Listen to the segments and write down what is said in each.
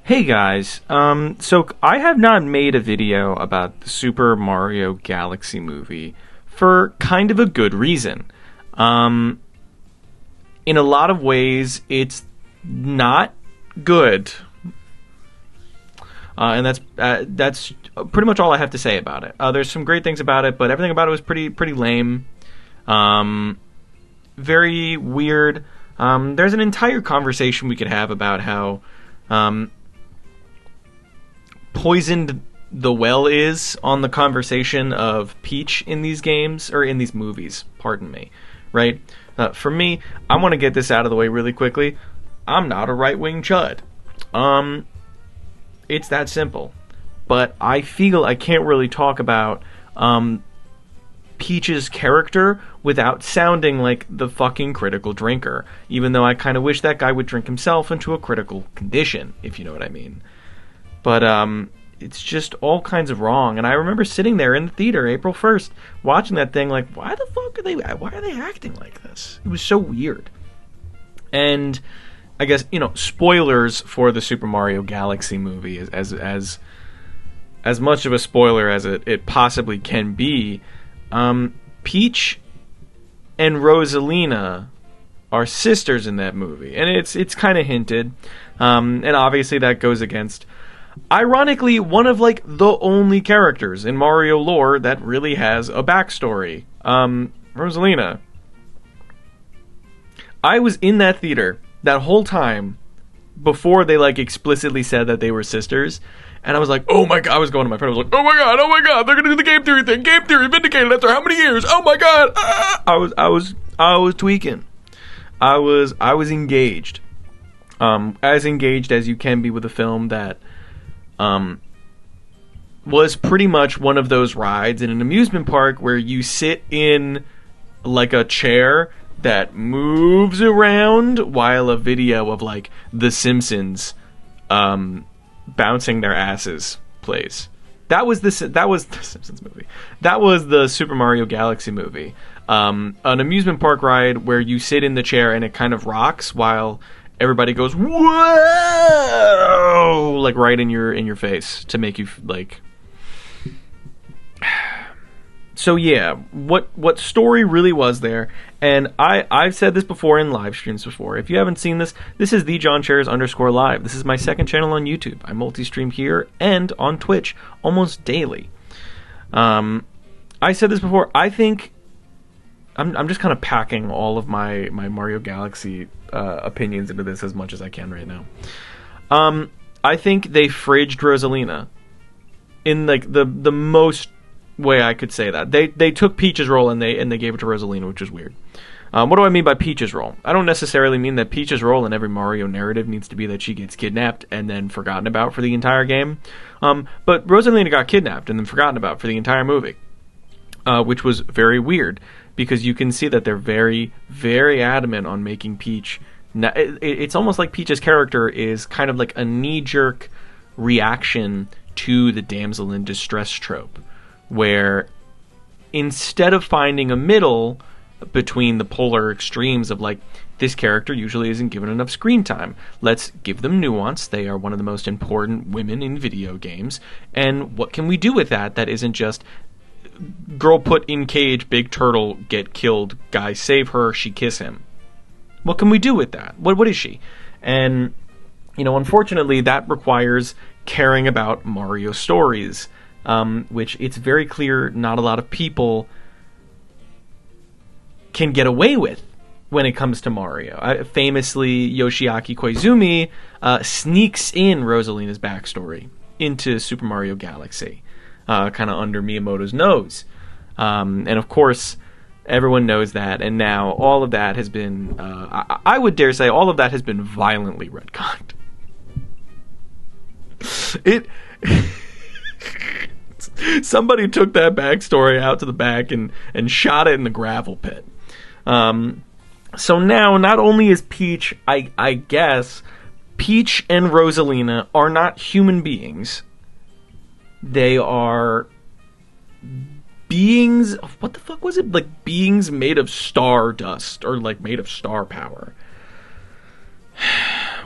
Hey guys, so I have not made a video about the Super Mario Galaxy movie for kind of a good reason. In a lot of ways, it's not good, and that's pretty much all I have to say about it. There's some great things about it, but everything about it was pretty lame, very weird. There's an entire conversation we could have about how poisoned the well is on the conversation of Peach in these games, or in these movies, pardon me, right? For me, I want to get this out of the way really quickly. I'm not a right-wing chud. It's that simple. But I feel I can't really talk about Peach's character without sounding like the fucking critical drinker, even though I kind of wish that guy would drink himself into a critical condition, if you know what I mean. But it's just all kinds of wrong. And I remember sitting there in the theater April 1st watching that thing like, why are they acting like this? It was so weird. And I guess, spoilers for the Super Mario Galaxy movie, as much of a spoiler as it possibly can be. Peach and Rosalina are sisters in that movie, and it's kind of hinted, and obviously that goes against, ironically, one of the only characters in Mario lore that really has a backstory. Rosalina. I was in that theater that whole time before they explicitly said that they were sisters. And I was like, oh my god, I was going to my friend, I was like, oh my god, they're gonna do the game theory thing. Game theory vindicated after how many years? Oh my god. I was tweaking. I was engaged. As engaged as you can be with a film that was pretty much one of those rides in an amusement park where you sit in a chair that moves around while a video of The Simpsons bouncing their asses plays. That was the Simpsons movie. That was the Super Mario Galaxy movie. An amusement park ride where you sit in the chair and it kind of rocks while everybody goes whoa, right in your face to make you So yeah, what story really was there? And I've said this before in live streams before. If you haven't seen this, this is _live. This is my second channel on YouTube. I multi-stream here and on Twitch almost daily. I said this before. I think I'm just kind of packing all of my Mario Galaxy opinions into this as much as I can right now. I think they fridged Rosalina in the most way I could say that. They took Peach's role and they gave it to Rosalina, which is weird. What do I mean by Peach's role? I don't necessarily mean that Peach's role in every Mario narrative needs to be that she gets kidnapped and then forgotten about for the entire game. But Rosalina got kidnapped and then forgotten about for the entire movie, which was very weird because you can see that they're very, very adamant on making Peach. It's almost like Peach's character is kind of like a knee-jerk reaction to the damsel in distress trope, where instead of finding a middle between the polar extremes of this character usually isn't given enough screen time, let's give them nuance. They are one of the most important women in video games, and what can we do with that isn't just girl put in cage, big turtle, get killed, guy save her, she kiss him? What can we do with that? What is she? And unfortunately that requires caring about Mario stories, which it's very clear not a lot of people can get away with when it comes to Mario. Famously, Yoshiaki Koizumi sneaks in Rosalina's backstory into Super Mario Galaxy, kind of under Miyamoto's nose. And of course, everyone knows that, and now all of that has been, I would dare say, all of that has been violently retconned. Somebody took that backstory out to the back and shot it in the gravel pit. So now, not only is Peach, I guess, Peach and Rosalina are not human beings. They are beings, what the fuck was it? Beings made of star dust, or made of star power.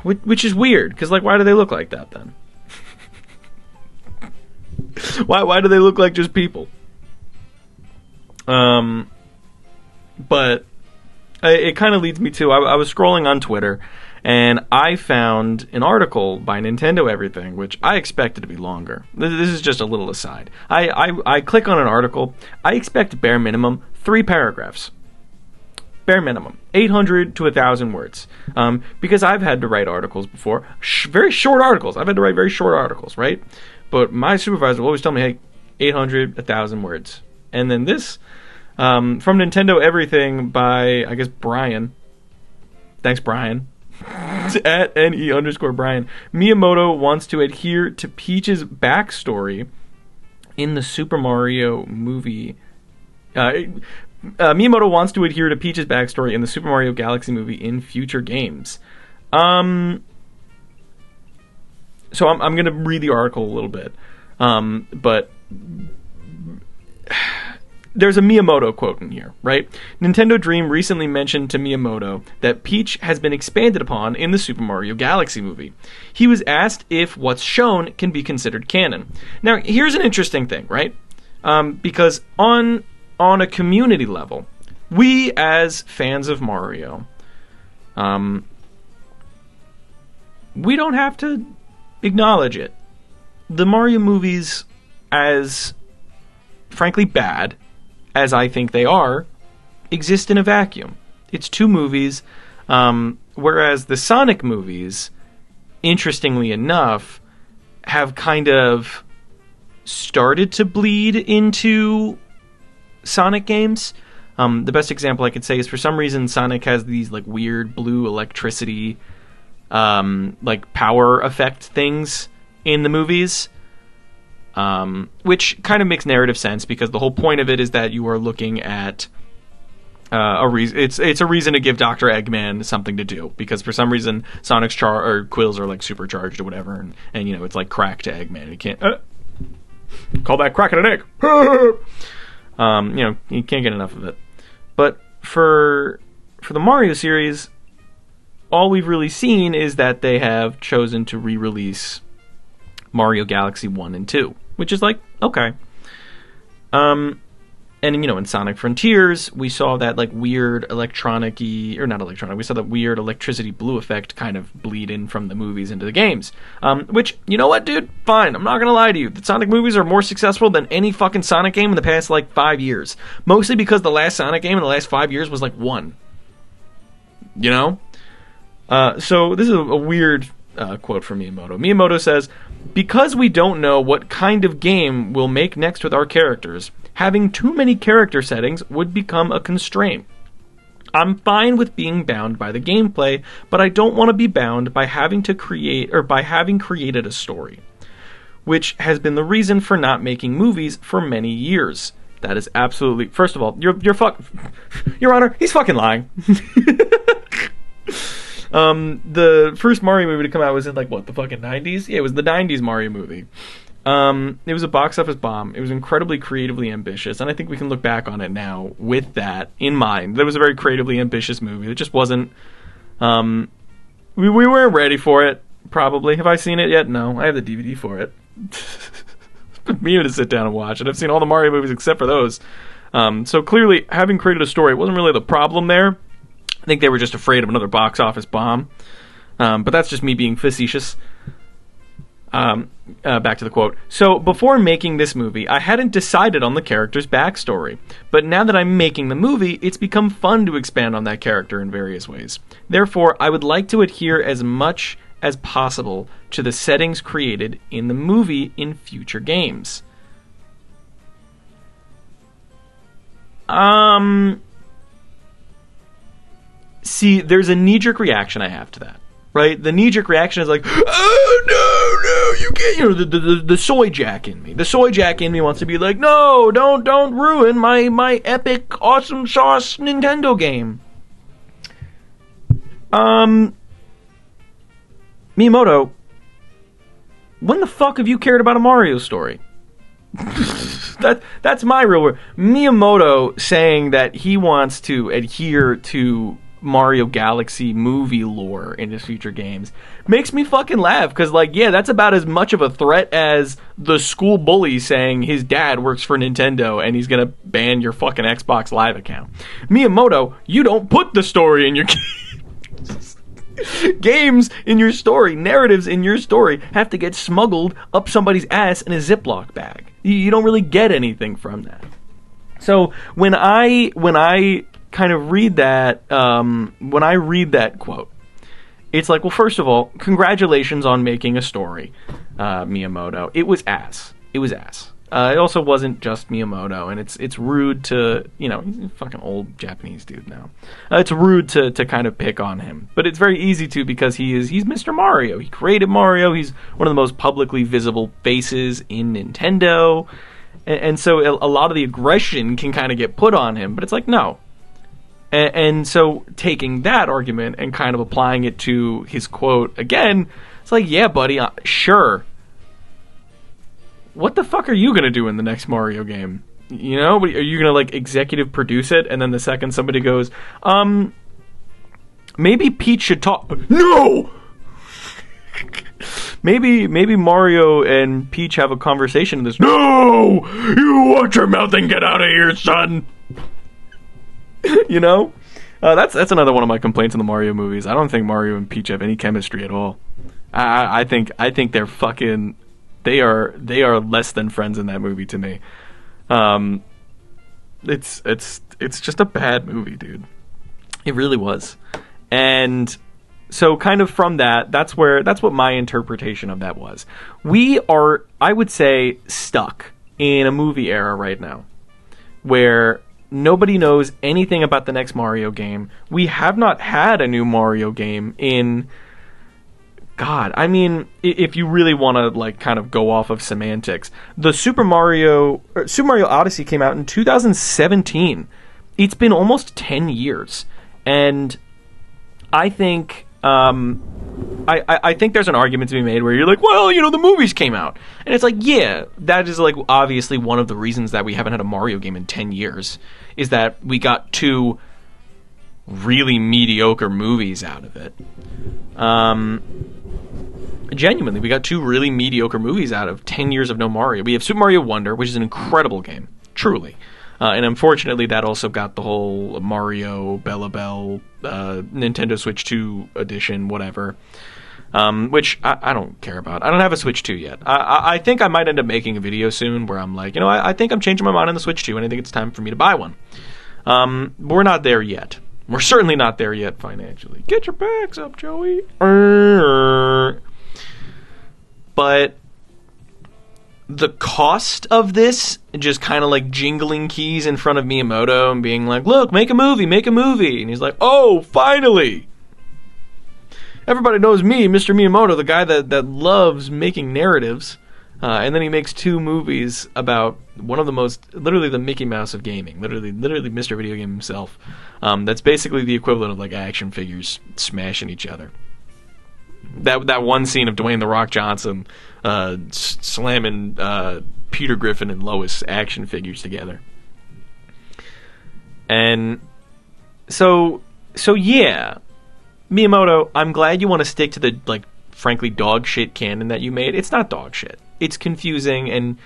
which is weird, because, like, why do they look like that, then? Why do they look like just people? But it kind of leads me to, I was scrolling on Twitter, and I found an article by Nintendo Everything, which I expected to be longer. This is just a little aside. I click on an article. I expect bare minimum 3 paragraphs. Bare minimum. 800 to 1,000 words. Because I've had to write articles before. Very short articles. I've had to write very short articles, right? But my supervisor will always tell me, hey, 800, 1,000 words. And then this, from Nintendo Everything by, I guess, Brian. Thanks, Brian. At NE_Brian. Miyamoto wants to adhere to Peach's backstory in the Super Mario movie. Miyamoto wants to adhere to Peach's backstory in the Super Mario Galaxy movie in future games. So I'm going to read the article a little bit. But there's a Miyamoto quote in here, right? Nintendo Dream recently mentioned to Miyamoto that Peach has been expanded upon in the Super Mario Galaxy movie. He was asked if what's shown can be considered canon. Now, here's an interesting thing, right? Because on a community level, we as fans of Mario, we don't have to acknowledge it. The Mario movies, as frankly bad as I think they are, exist in a vacuum. It's 2 movies, whereas the Sonic movies, interestingly enough, have kind of started to bleed into Sonic games. The best example I could say is, for some reason, Sonic has these like weird blue electricity like power effect things in the movies, which kind of makes narrative sense, because the whole point of it is that you are looking at a reason. It's a reason to give Dr. Eggman something to do, because for some reason Sonic's quills are like supercharged or whatever, and you know, it's like crack to Eggman. You can't call that crack at an egg. You know, you can't get enough of it. But for the Mario series, all we've really seen is that they have chosen to re-release Mario Galaxy 1 and 2, which is like, okay. And, you know, in Sonic Frontiers, we saw that, like, weird electronic-y, or not electronic, we saw that weird electricity blue effect kind of bleed in from the movies into the games. Which, you know what, dude? Fine, I'm not gonna lie to you. The Sonic movies are more successful than any fucking Sonic game in the past, like, 5 years. Mostly because the last Sonic game in the last 5 years was, like, 1. You know? So, this is a weird quote from Miyamoto. Miyamoto says, "Because we don't know what kind of game we'll make next with our characters, having too many character settings would become a constraint. I'm fine with being bound by the gameplay, but I don't want to be bound by having to create, or by having created a story, which has been the reason for not making movies for many years." That is absolutely, first of all, Your Honor, he's fucking lying. The first Mario movie to come out was in, like, what, the fucking 90s? Yeah, it was the 90s Mario movie. It was a box office bomb. It was incredibly creatively ambitious, and I think we can look back on it now with that in mind. That was a very creatively ambitious movie. It just wasn't, we weren't ready for it, probably. Have I seen it yet? No. I have the DVD for it. It's been me to sit down and watch it. I've seen all the Mario movies except for those. So clearly, having created a story wasn't really the problem there. I think they were just afraid of another box office bomb. But that's just me being facetious. Back to the quote. "So, before making this movie, I hadn't decided on the character's backstory. But now that I'm making the movie, it's become fun to expand on that character in various ways. Therefore, I would like to adhere as much as possible to the settings created in the movie in future games." See, there's a knee-jerk reaction I have to that. Right? The knee-jerk reaction is like, oh, no, you can't, you know, the soy jack in me. The soy jack in me wants to be like, no, don't ruin my epic, awesome sauce Nintendo game. Miyamoto, when the fuck have you cared about a Mario story? That's my real word. Miyamoto saying that he wants to adhere to Mario Galaxy movie lore in his future games makes me fucking laugh, because, like, yeah, that's about as much of a threat as the school bully saying his dad works for Nintendo and he's gonna ban your fucking Xbox Live account. Miyamoto, you don't put the story in your games in your story, narratives in your story have to get smuggled up somebody's ass in a Ziploc bag. You don't really get anything from that. So when I kind of read that, when I read that quote, it's like, well, first of all, congratulations on making a story, Miyamoto. It was ass. It was ass. It also wasn't just Miyamoto, and it's rude to, he's a fucking old Japanese dude now. It's rude to kind of pick on him, but it's very easy to, because he's Mr. Mario. He created Mario. He's one of the most publicly visible faces in Nintendo, and so a lot of the aggression can kind of get put on him, but it's like, no. And so taking that argument and kind of applying it to his quote again, it's like, yeah, buddy, sure. What the fuck are you going to do in the next Mario game? Are you going to, like, executive produce it, and then the second somebody goes, maybe Peach should talk... No! Maybe Mario and Peach have a conversation in this. No! You watch your mouth and get out of here, son! That's another one of my complaints in the Mario movies. I don't think Mario and Peach have any chemistry at all. I think they're fucking... They are less than friends in that movie to me. It's just a bad movie, dude. It really was. And so kind of from that's what my interpretation of that was. We are, I would say, stuck in a movie era right now where nobody knows anything about the next Mario game. We have not had a new Mario game in... God, I mean, if you really want to, like, kind of go off of semantics, the Super Mario Odyssey came out in 2017. It's been almost 10 years, and I think I think there's an argument to be made where you're like, well, the movies came out, and it's like, yeah, that is, like, obviously one of the reasons that we haven't had a Mario game in 10 years is that we got two really mediocre movies out of it. Genuinely, we got two really mediocre movies out of 10 years of no Mario. We have Super Mario Wonder, which is an incredible game, truly. And unfortunately, that also got the whole Mario Bella Bell Nintendo Switch 2 edition, whatever, which I don't care about. I don't have a Switch 2 yet. I think I might end up making a video soon where I'm like, I think I'm changing my mind on the Switch 2, and I think it's time for me to buy one. But we're not there yet. We're certainly not there yet financially. Get your backs up, Joey. But the cost of this, just kind of like jingling keys in front of Miyamoto and being like, look, make a movie. And he's like, oh, finally. Everybody knows me, Mr. Miyamoto, the guy that loves making narratives. And then he makes two movies about one of the most, literally the Mickey Mouse of gaming, literally Mr. Video Game himself. That's basically the equivalent of, like, action figures smashing each other. That one scene of Dwayne "The Rock" Johnson slamming Peter Griffin and Lois action figures together. And so yeah, Miyamoto, I'm glad you want to stick to the, like, frankly dog shit canon that you made. It's not dog shit. It's confusing, and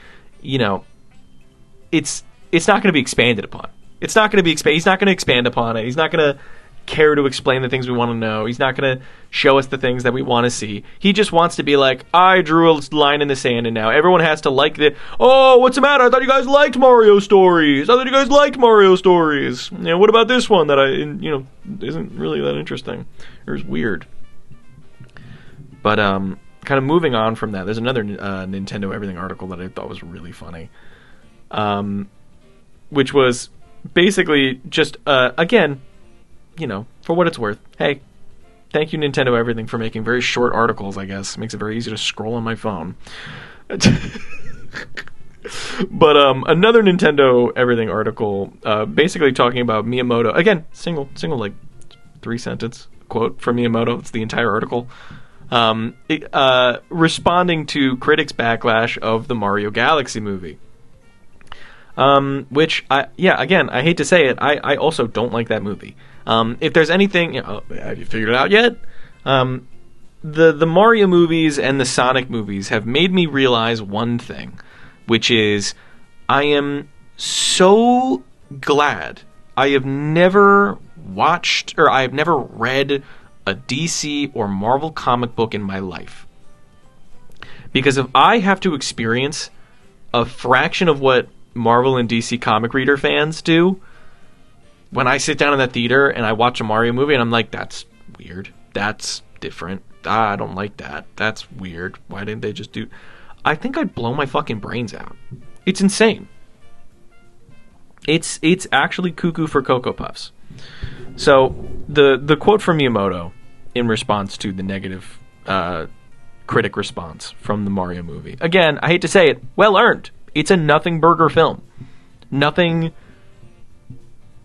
it's not going to be expanded upon. It's not going to be he's not going to expand upon it. He's not going to care to explain the things we want to know. He's not going to show us the things that we want to see. He just wants to be like, I drew a line in the sand, and now everyone has to like it. Oh, what's the matter? I thought you guys liked Mario stories. What about this one that isn't really that interesting or is weird? But kind of moving on from that, there's another Nintendo Everything article that I thought was really funny, which was basically just again, for what it's worth, hey, thank you Nintendo Everything for making very short articles, I guess. It makes it very easy to scroll on my phone. But another Nintendo Everything article basically talking about Miyamoto. Again, single like 3-sentence quote from Miyamoto. It's the entire article. Responding to critics' backlash of the Mario Galaxy movie. Which, I hate to say it, I also don't like that movie. If there's anything, have you figured it out yet? The Mario movies and the Sonic movies have made me realize one thing, which is I am so glad I have never watched or I have never read a DC or Marvel comic book in my life. Because if I have to experience a fraction of what Marvel and DC comic reader fans do, when I sit down in that theater and I watch a Mario movie and I'm like, that's weird, that's different, I don't like that, that's weird, why didn't they just do... I think I'd blow my fucking brains out. It's insane. It's actually cuckoo for Cocoa Puffs. So, the quote from Miyamoto in response to the negative critic response from the Mario movie. Again, I hate to say it, well earned. It's a nothing burger film. Nothing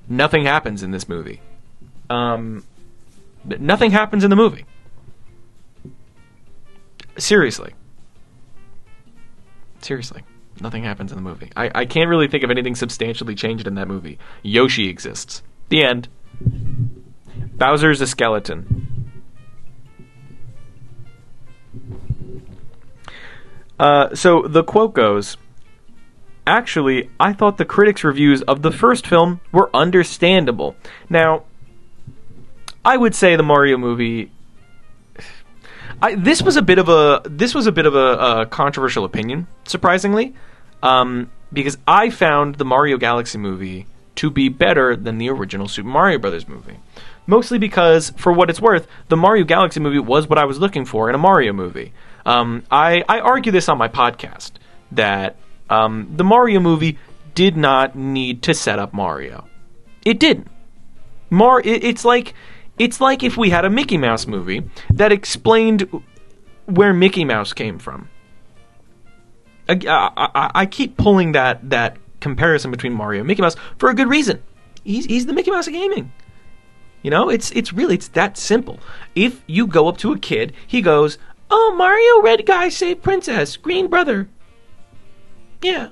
happens in this movie. Nothing happens in the movie. Seriously. Nothing happens in the movie. I can't really think of anything substantially changed in that movie. Yoshi exists. The end. Bowser's a skeleton. So the quote goes, actually, I thought the critics' reviews of the first film were understandable. Now, I would say the Mario movie... This was a bit of a controversial opinion, surprisingly, because I found the Mario Galaxy movie to be better than the original Super Mario Brothers movie. Mostly because, for what it's worth, the Mario Galaxy movie was what I was looking for in a Mario movie. I argue this on my podcast, that the Mario movie did not need to set up Mario. It didn't. It's like if we had a Mickey Mouse movie that explained where Mickey Mouse came from. I keep pulling that comparison between Mario and Mickey Mouse for a good reason. He's the Mickey Mouse of gaming. You know, it's that simple. If you go up to a kid, he goes, "Oh, Mario, red guy saved princess, green brother." Yeah.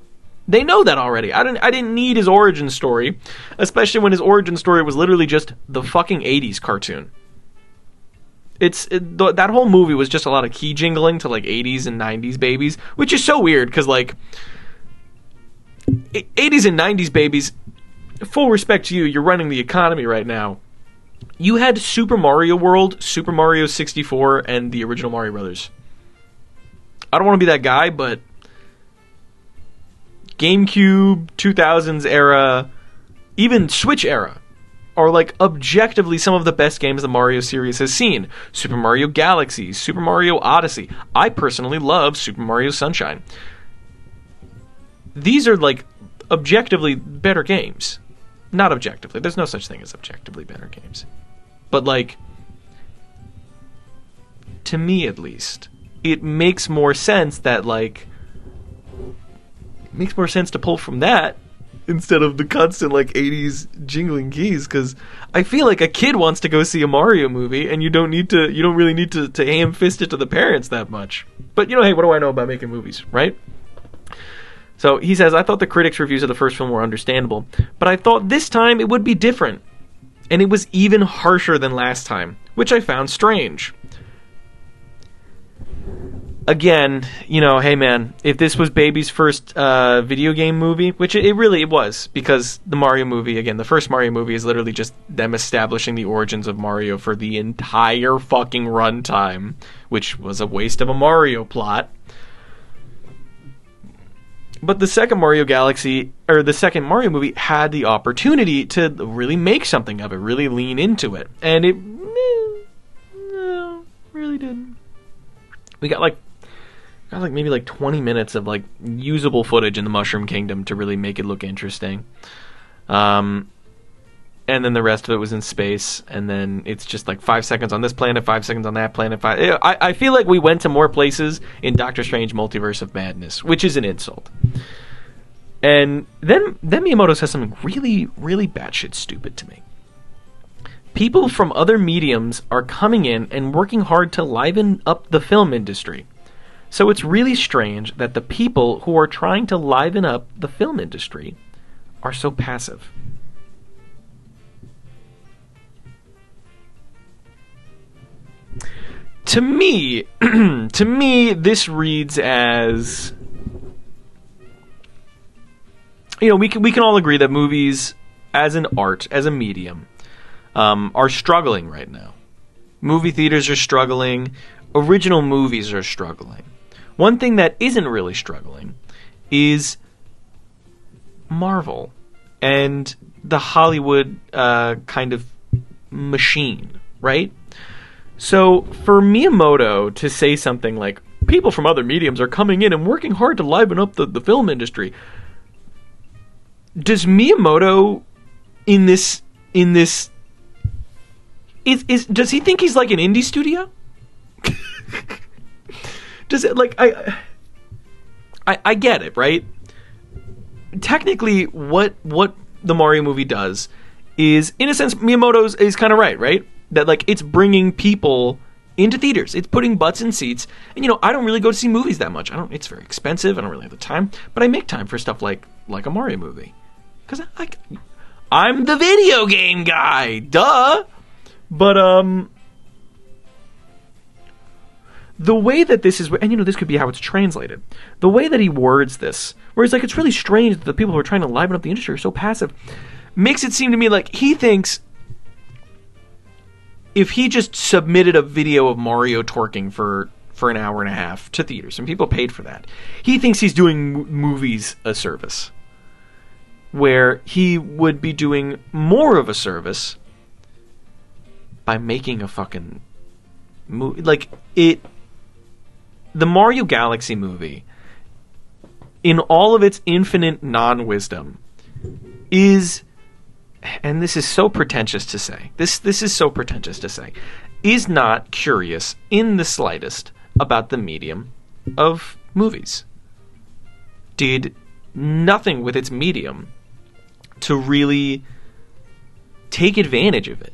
They know that already. I didn't need his origin story, especially when his origin story was literally just the fucking 80s cartoon. That whole movie was just a lot of key jingling to like 80s and 90s babies, which is so weird because like 80s and 90s babies, full respect to you, you're running the economy right now. You had Super Mario World, Super Mario 64, and the original Mario Brothers. I don't want to be that guy, but GameCube, 2000s era, even Switch era are like objectively some of the best games the Mario series has seen. Super Mario Galaxy, Super Mario Odyssey. I personally love Super Mario Sunshine. These are like objectively better games. Not objectively. There's no such thing as objectively better games. But like, to me at least, it makes more sense that like, makes more sense to pull from that instead of the constant like 80s jingling keys, because I feel like a kid wants to go see a Mario movie and you don't really need to ham fist it to the parents that much. But hey, what do I know about making movies, right? So he says, I thought the critics' reviews of the first film were understandable, but I thought this time it would be different. And it was even harsher than last time, which I found strange. Again, hey man, if this was Baby's first video game movie, which it really was, because the Mario movie, again, the first Mario movie is literally just them establishing the origins of Mario for the entire fucking runtime, which was a waste of a Mario plot. But the second Mario Galaxy, or the second Mario movie, had the opportunity to really make something of it, really lean into it. And it no, really didn't. We got maybe 20 minutes of like usable footage in the Mushroom Kingdom to really make it look interesting. And then the rest of it was in space, and then it's just like 5 seconds on this planet, 5 seconds on that planet. I feel like we went to more places in Doctor Strange Multiverse of Madness, which is an insult. And then Miyamoto says something really, really batshit stupid to me. People from other mediums are coming in and working hard to liven up the film industry. So it's really strange that the people who are trying to liven up the film industry are so passive. to me, to me, this reads as, you know, we can all agree that movies as an art, as a medium, are struggling right now. Movie theaters are struggling. Original movies are struggling. One thing that isn't really struggling is Marvel and the Hollywood kind of machine, right? So for Miyamoto to say something like, people from other mediums are coming in and working hard to liven up the film industry, does Miyamoto does he think he's like an indie studio? Does it, like, I get it, right? Technically, what the Mario movie does is, in a sense, Miyamoto's is kind of right? That, like, it's bringing people into theaters. It's putting butts in seats. And, you know, I don't really go to see movies that much. It's very expensive. I don't really have the time. But I make time for stuff like a Mario movie. Because I'm the video game guy. Duh! But, the way that this is, and you know, this could be how it's translated. The way that he words this, where he's like, it's really strange that the people who are trying to liven up the industry are so passive, makes it seem to me like he thinks if he just submitted a video of Mario twerking for an hour and a half to theaters, and people paid for that, he thinks he's doing movies a service. Where he would be doing more of a service by making a fucking movie. Like, the Mario Galaxy movie, in all of its infinite non-wisdom, is, and this is so pretentious to say, this is so pretentious to say, is not curious in the slightest about the medium of movies. Did nothing with its medium to really take advantage of it,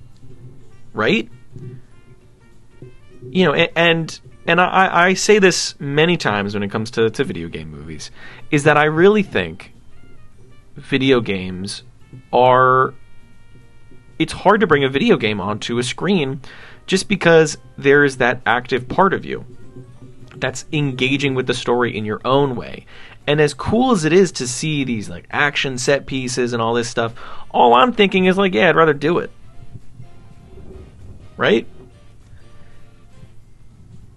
right? You know, and I say this many times when it comes to video game movies, is that I really think video games are... It's hard to bring a video game onto a screen just because there's that active part of you that's engaging with the story in your own way. And as cool as it is to see these like action set pieces and all this stuff, all I'm thinking is like, yeah, I'd rather do it. Right?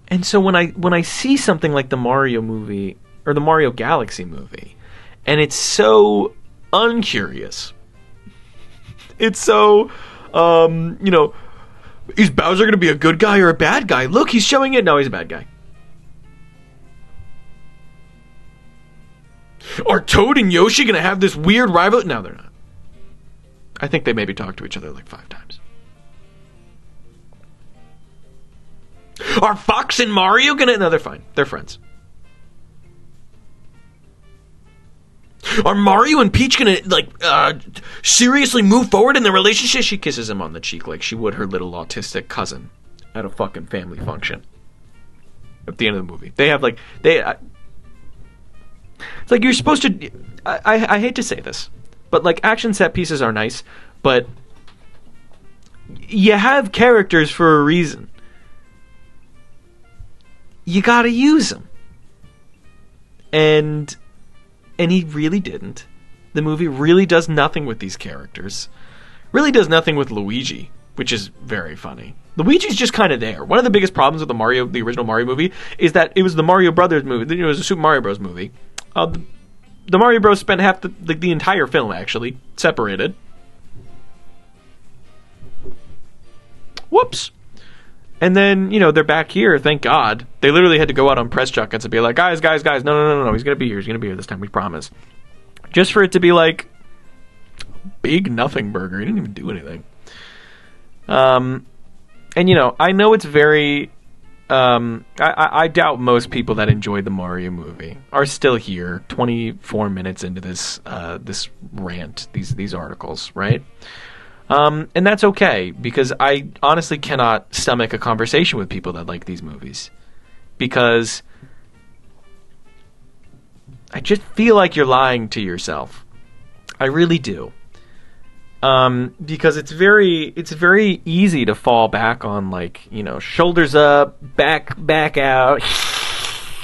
And so when I see something like the Mario movie or the Mario Galaxy movie, and it's so uncurious, it's so, you know, is Bowser going to be a good guy or a bad guy? Look, he's showing it. No, he's a bad guy. Are Toad and Yoshi going to have this weird rival? No, they're not. I think they maybe talk to each other like 5 times. Are Fox and Mario going to... No, they're fine. They're friends. Are Mario and Peach going to, like, seriously move forward in their relationship? She kisses him on the cheek like she would her little autistic cousin at a fucking family function. At the end of the movie. They have, like... It's like you're supposed to... I hate to say this, but like action set pieces are nice, but you have characters for a reason. You gotta use them. And he really didn't. The movie really does nothing with these characters. Really does nothing with Luigi, which is very funny. Luigi's just kind of there. One of the biggest problems with the original Mario movie, is that it was the Mario Brothers movie. It was a Super Mario Bros. Movie. The Mario Bros. Spent half the entire film, actually, separated. Whoops. And then, you know, they're back here, thank God. They literally had to go out on press junkets and be like, guys, no, he's going to be here this time, we promise. Just for it to be like, big nothing burger, he didn't even do anything. And, you know, I know it's very... I doubt most people that enjoyed the Mario movie are still here 24 minutes into this this rant, these articles, right? And that's okay, because I honestly cannot stomach a conversation with people that like these movies, because I just feel like you're lying to yourself. I really do. Because it's very easy to fall back on, like, shoulders up, back out.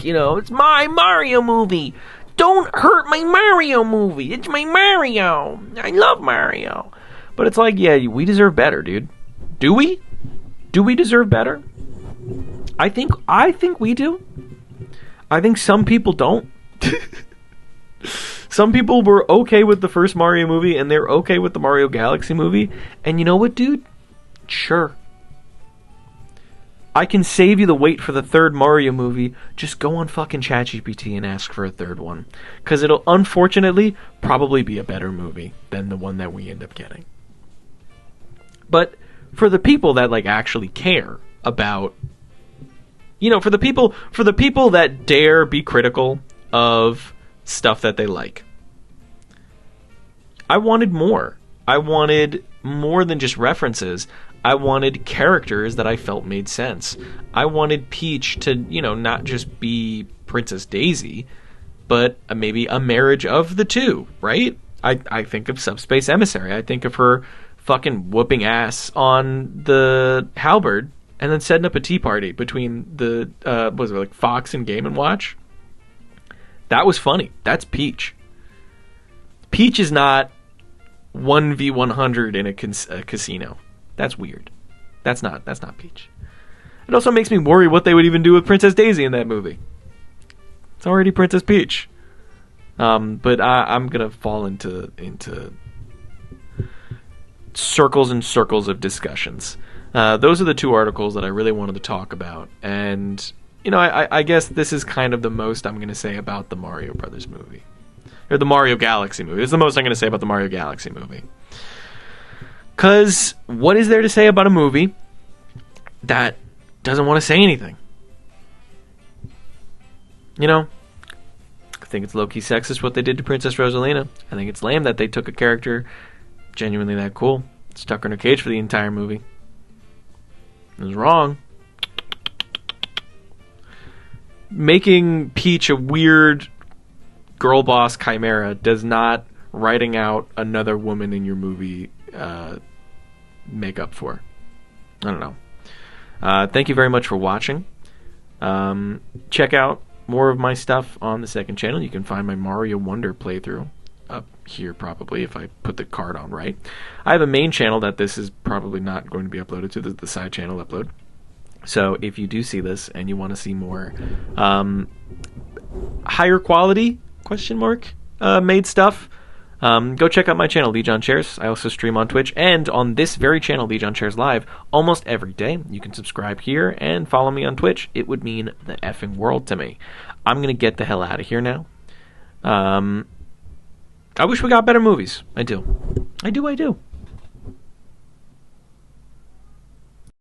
It's my Mario movie. Don't hurt my Mario movie. It's my Mario. I love Mario. But it's like, yeah, we deserve better, dude. Do we? Do we deserve better? I think we do. I think some people don't. Some people were okay with the first Mario movie, and they're okay with the Mario Galaxy movie. And you know what, dude? Sure. I can save you the wait for the third Mario movie. Just go on fucking ChatGPT and ask for a third one. Because it'll, unfortunately, probably be a better movie than the one that we end up getting. But for the people that, like, actually care about... for the people that dare be critical of stuff that they like. I wanted more. I wanted more than just references. I wanted characters that I felt made sense. I wanted Peach to, not just be Princess Daisy, but maybe a marriage of the two, right? I think of Subspace Emissary. I think of her fucking whooping ass on the halberd and then setting up a tea party between the, Fox and Game & Watch. That was funny. That's Peach. Peach is not 1v100 in a casino. That's weird. That's not Peach. It also makes me worry what they would even do with Princess Daisy in that movie. It's already Princess Peach. But I'm gonna fall into circles and circles of discussions. Those are the two articles that I really wanted to talk about, and I guess this is kind of the most I'm gonna say about the Mario Brothers movie, or the Mario Galaxy movie. It's the most I'm gonna say about the Mario Galaxy movie. Because what is there to say about a movie that doesn't want to say anything? I think it's low-key sexist what they did to Princess Rosalina. I think it's lame that they took a character genuinely that cool, stuck her in a cage for the entire movie. It was wrong. Making Peach a weird girl boss chimera does not writing out another woman in your movie make up for. I don't know. Thank you very much for watching. Check out more of my stuff on the second channel. You can find my Mario Wonder playthrough up here, probably, if I put the card on right. I have a main channel that this is probably not going to be uploaded to, the side channel upload. So if you do see this and you want to see more higher quality made stuff, go check out my channel, Lee John Chairs. I also stream on Twitch and on this very channel, Lee John Chairs Live, almost every day. You can subscribe here and follow me on Twitch. It would mean the effing world to me. I'm going to get the hell out of here now. I wish we got better movies. I do.